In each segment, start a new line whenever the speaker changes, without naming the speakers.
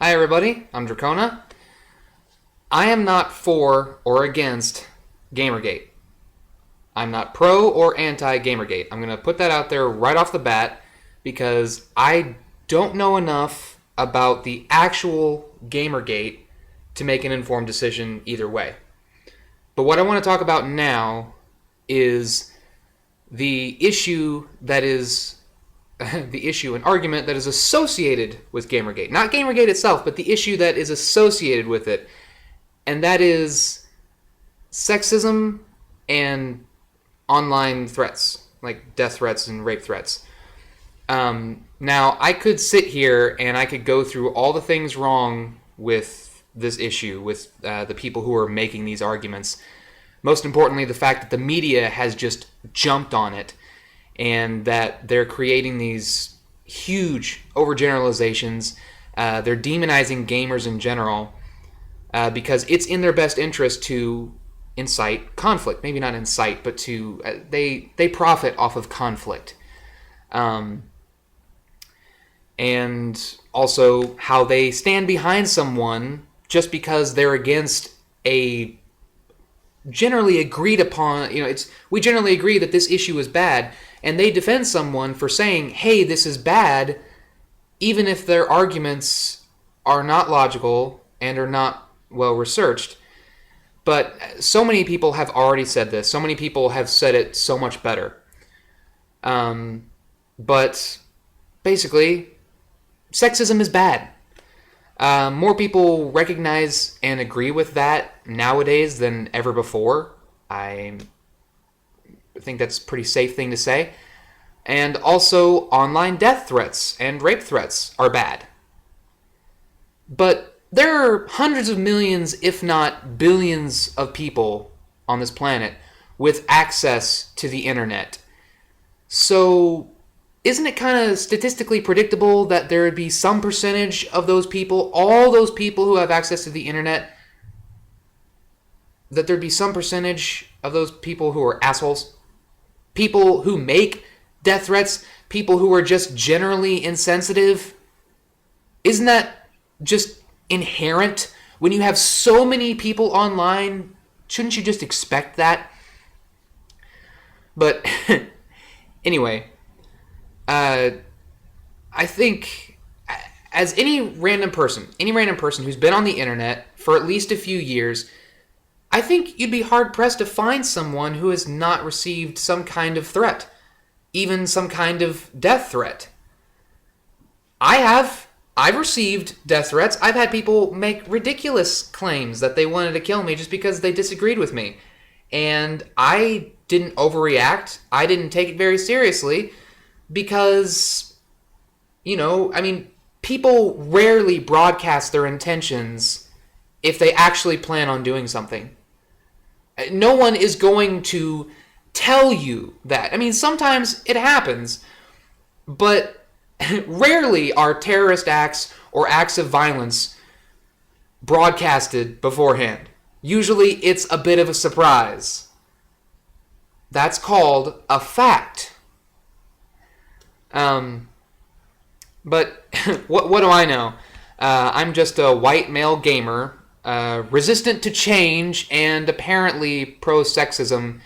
Hi everybody, I'm Drachona. I am not for or against Gamergate. I'm not pro or anti Gamergate. I'm going to put that out there right off the bat because I don't know enough about the actual Gamergate to make an informed decision either way. But what I want to talk about now is the issue that is an argument that is associated with Gamergate. Not Gamergate itself, but the issue that is associated with it. And that is sexism and online threats, like death threats and rape threats. Now, I could sit here and I could go through all the things wrong with this issue, with the people who are making these arguments. Most importantly, the fact that the media has just jumped on it and that they're creating these huge overgeneralizations. They're demonizing gamers in general because it's in their best interest to incite conflict. Maybe not incite, but to they profit off of conflict. And also how they stand behind someone just because they're against a generally agreed upon, we generally agree that this issue is bad, and they defend someone for saying, hey, this is bad, even if their arguments are not logical and are not well researched. But so many people have already said this. So many people have said it so much better. But basically, sexism is bad. More people recognize and agree with that nowadays than ever before. I think that's a pretty safe thing to say. And also, online death threats and rape threats are bad. But there are hundreds of millions, if not billions, of people on this planet with access to the internet. So isn't it kind of statistically predictable that there would be some percentage of those people, all those people who have access to the internet, that there'd be some percentage of those people who are assholes? People who make death threats? People who are just generally insensitive? Isn't that just inherent? When you have so many people online, shouldn't you just expect that? But anyway, I think as any random person who's been on the internet for at least a few years, I think you'd be hard-pressed to find someone who has not received some kind of threat, even some kind of death threat. I've received death threats. I've had people make ridiculous claims that they wanted to kill me just because they disagreed with me. And I didn't overreact. I didn't take it very seriously because, people rarely broadcast their intentions if they actually plan on doing something. No one is going to tell you that. Sometimes it happens, but rarely are terrorist acts or acts of violence broadcasted beforehand. Usually it's a bit of a surprise. That's called a fact. But what do I know? I'm just a white male gamer, resistant to change and apparently pro-sexism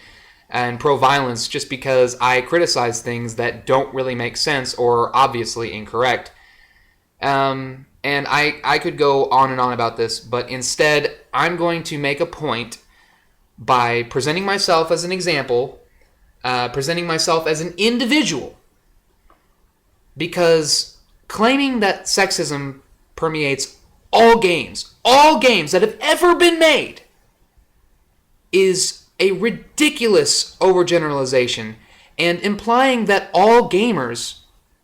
and pro-violence just because I criticize things that don't really make sense or are obviously incorrect. And I could go on and on about this, but instead I'm going to make a point by presenting myself as an example, presenting myself as an individual, because claiming that sexism permeates all games that have ever been made, is a ridiculous overgeneralization, and implying that all gamers,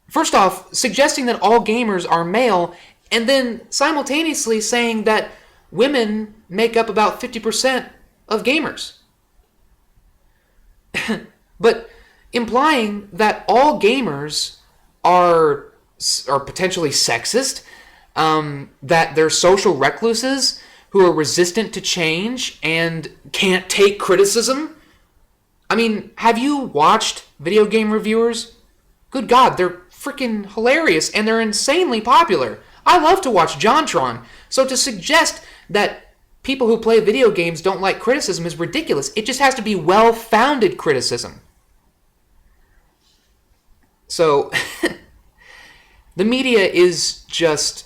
first off, suggesting that all gamers are male, and then simultaneously saying that women make up about 50% of gamers. But implying that all gamers are potentially sexist, that they're social recluses who are resistant to change and can't take criticism. Have you watched video game reviewers? Good God, they're freaking hilarious and they're insanely popular. I love to watch JonTron. So to suggest that people who play video games don't like criticism is ridiculous. It just has to be well-founded criticism. So, the media is just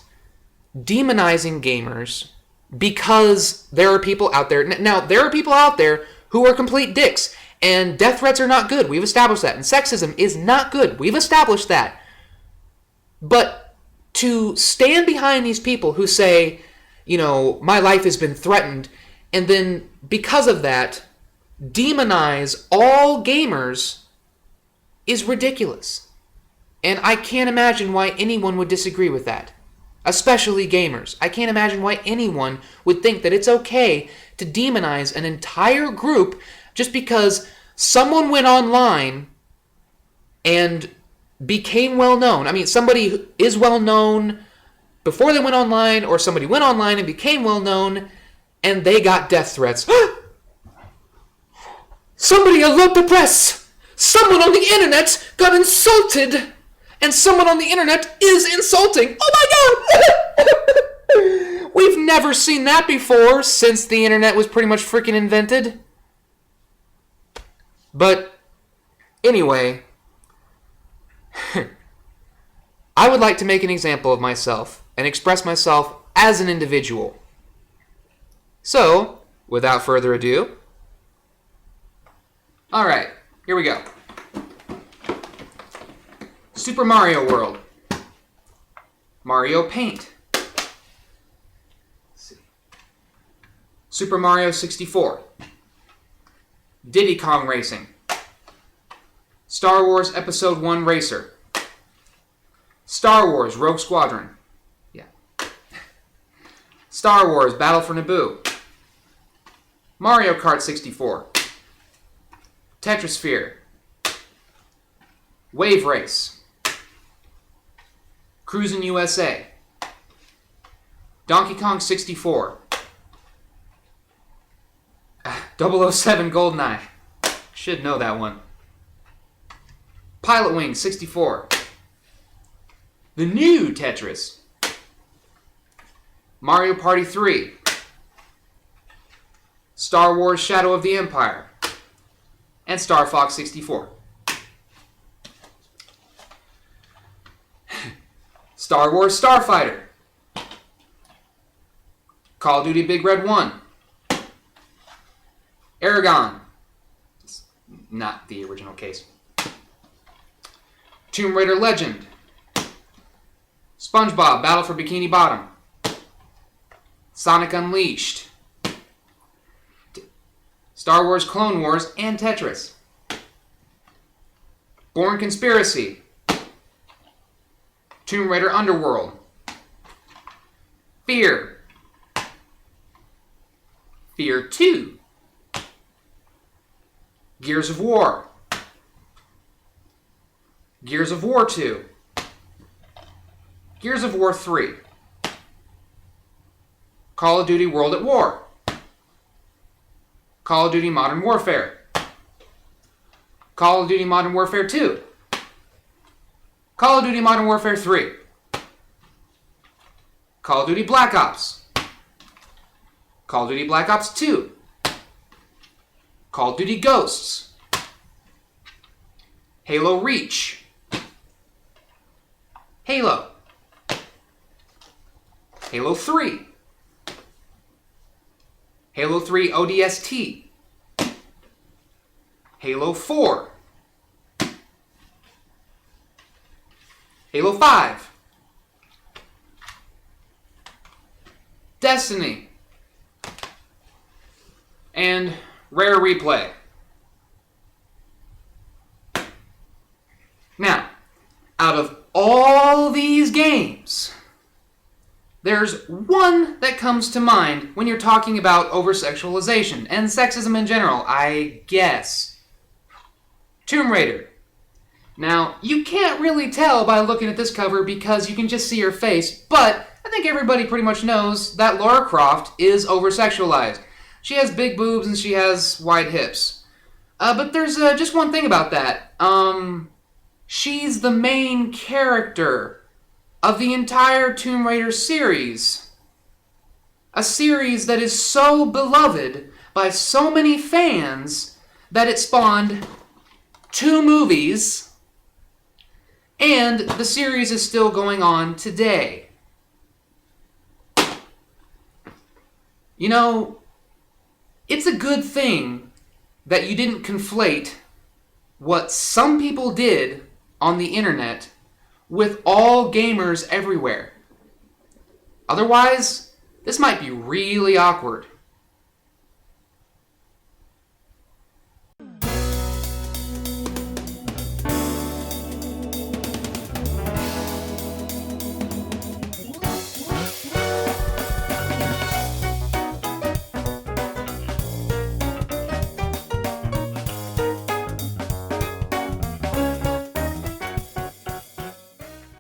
demonizing gamers because there are people out there. Now, there are people out there who are complete dicks, and death threats are not good. We've established that. And sexism is not good. We've established that. But to stand behind these people who say, you know, my life has been threatened, and then because of that, demonize all gamers is ridiculous. And I can't imagine why anyone would disagree with that. Especially gamers. I can't imagine why anyone would think that it's okay to demonize an entire group just because someone went online and became well known. I mean, somebody is well known before they went online, or somebody went online and became well known, and they got death threats. Somebody alerted the press! Someone on the internet got insulted! And someone on the internet is insulting! Oh my god! We've never seen that before since the internet was pretty much freaking invented. But, anyway, I would like to make an example of myself and express myself as an individual. So, without further ado, alright, here we go. Super Mario World. Mario Paint. Let's see. Super Mario 64. Diddy Kong Racing. Star Wars Episode 1 Racer. Star Wars Rogue Squadron. Yeah. Star Wars Battle for Naboo. Mario Kart 64. Tetrasphere. Wave Race. Cruisin' USA. Donkey Kong 64. 007 GoldenEye. Should know that one. Pilot Wing 64. The new Tetris. Mario Party 3. Star Wars Shadow of the Empire. And Star Fox 64. Star Wars Starfighter. Call of Duty Big Red 1. Aragon. It's not the original case. Tomb Raider Legend. SpongeBob Battle for Bikini Bottom. Sonic Unleashed. Star Wars Clone Wars and Tetris. Bourne Conspiracy. Tomb Raider Underworld. Fear. Fear 2. Gears of War. Gears of War 2. Gears of War 3. Call of Duty World at War. Call of Duty Modern Warfare. Call of Duty Modern Warfare 2. Call of Duty Modern Warfare 3. Call of Duty Black Ops. Call of Duty Black Ops 2. Call of Duty Ghosts. Halo Reach. Halo. Halo 3. Halo 3 ODST. Halo 4. Halo 5. Destiny. And Rare Replay. Now, out of all these games, there's one that comes to mind when you're talking about over-sexualization and sexism in general, I guess. Tomb Raider. Now, you can't really tell by looking at this cover because you can just see her face, but I think everybody pretty much knows that Lara Croft is over-sexualized. She has big boobs and she has wide hips. But there's just one thing about that. She's the main character of the entire Tomb Raider series. A series that is so beloved by so many fans that it spawned 2 movies, and the series is still going on today. You know, it's a good thing that you didn't conflate what some people did on the internet with all gamers everywhere. Otherwise, this might be really awkward.